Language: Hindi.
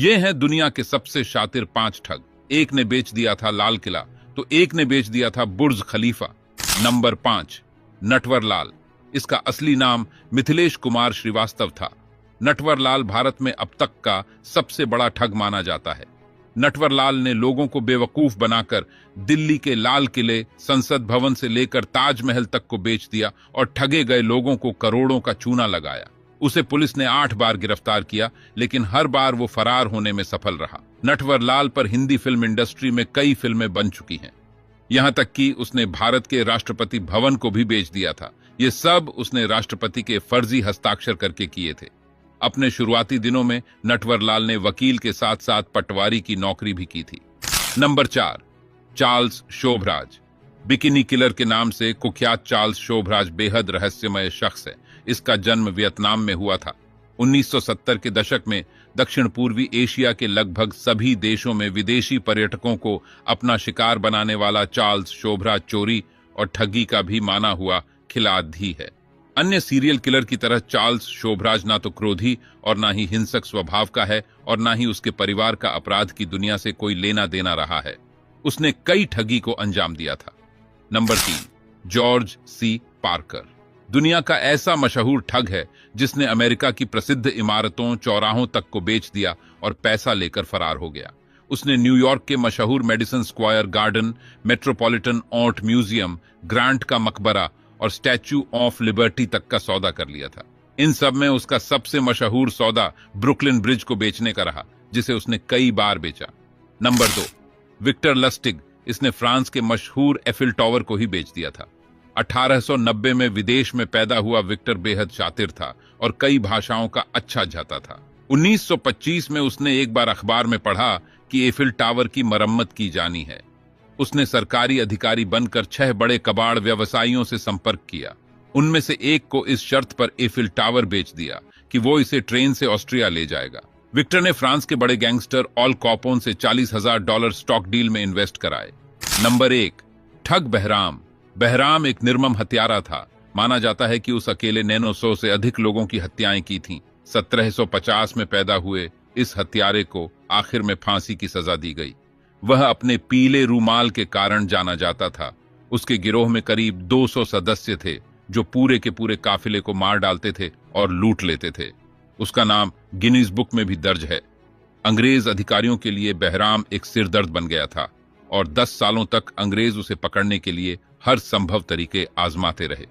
ये हैं दुनिया के सबसे शातिर 5 ठग। एक ने बेच दिया था लाल किला, तो एक ने बेच दिया था बुर्ज खलीफा। नंबर 5, नटवरलाल। इसका असली नाम मिथिलेश कुमार श्रीवास्तव था। नटवरलाल भारत में अब तक का सबसे बड़ा ठग माना जाता है। नटवरलाल ने लोगों को बेवकूफ बनाकर दिल्ली के लाल किले, संसद भवन से लेकर ताजमहल तक को बेच दिया और ठगे गए लोगों को करोड़ों का चूना लगाया। उसे पुलिस ने 8 बार गिरफ्तार किया, लेकिन हर बार वो फरार होने में सफल रहा। नटवरलाल पर हिंदी फिल्म इंडस्ट्री में कई फिल्में बन चुकी हैं। यहां तक कि उसने भारत के राष्ट्रपति भवन को भी बेच दिया था। ये सब उसने राष्ट्रपति के फर्जी हस्ताक्षर करके किए थे। अपने शुरुआती दिनों में नटवरलाल ने वकील के साथ साथ पटवारी की नौकरी भी की थी। Number 4, Charles Sobhraj. Bikini killer के नाम से कुख्यात चार्ल्स शोभराज बेहद रहस्यमय शख्स है। इसका जन्म वियतनाम में हुआ था। 1970 के दशक में दक्षिण पूर्वी एशिया के लगभग सभी देशों में विदेशी पर्यटकों को अपना शिकार बनाने वाला चार्ल्स शोभराज चोरी और ठगी का भी माना हुआ खिलाड़ी है। अन्य सीरियल किलर की तरह चार्ल्स शोभराज ना तो क्रोधी और ना ही हिंसक स्वभाव का है, और ना ही उसके परिवार का अपराध की दुनिया से कोई लेना देना रहा है। उसने कई ठगी को अंजाम दिया था। Number 3, George C Parker. दुनिया का ऐसा मशहूर ठग है जिसने अमेरिका की प्रसिद्ध इमारतों, चौराहों तक को बेच दिया और पैसा लेकर फरार हो गया। उसने न्यूयॉर्क के मशहूर Madison Square garden, metropolitan art museum, grant का मकबरा और स्टैच्यू ऑफ लिबर्टी तक का सौदा कर लिया था। इन सब में उसका सबसे मशहूर सौदा ब्रुकलिन ब्रिज को बेचने का रहा, जिसे उसने कई बार बेचा। Number 2, Victor Lustig. इसने फ्रांस के मशहूर एफिल टावर को ही बेच दिया था। 1890 में विदेश में पैदा हुआ विक्टर बेहद शातिर था और कई भाषाओं का अच्छा जाता था। 1925 में उसने एक बार अखबार में पढ़ा कि एफिल टावर की मरम्मत की जानी है। उसने सरकारी अधिकारी बनकर 6 बड़े कबाड़ व्यवसायियों से संपर्क किया। उनमें से एक को इस शर्त पर एफिल टावर बेच दिया कि वो इसे ट्रेन से ऑस्ट्रिया ले जाएगा। विक्टर ने फ्रांस के बड़े गैंगस्टर ऑल कॉपोन से $40,000 स्टॉक डील में इन्वेस्ट कराए। नंबर 1, ठग बहराम। बहराम एक निर्मम हत्यारा था। माना जाता है कि उस अकेले 900 से अधिक लोगों की हत्याएं की थीं। 1750 में पैदा हुए इस हत्यारे को आखिर में फांसी की सजा दी गई। वह अपने पीले रूमाल के कारण जाना जाता था। उसके गिरोह में करीब 200 सदस्य थे जो पूरे के पूरे काफिले को मार डालते थे और लूट लेते थे। उसका नाम गिनीज बुक में भी दर्ज है। अंग्रेज अधिकारियों के लिए बहराम एक सिरदर्द बन गया था और 10 सालों तक अंग्रेज उसे पकड़ने के लिए हर संभव तरीके आजमाते रहे।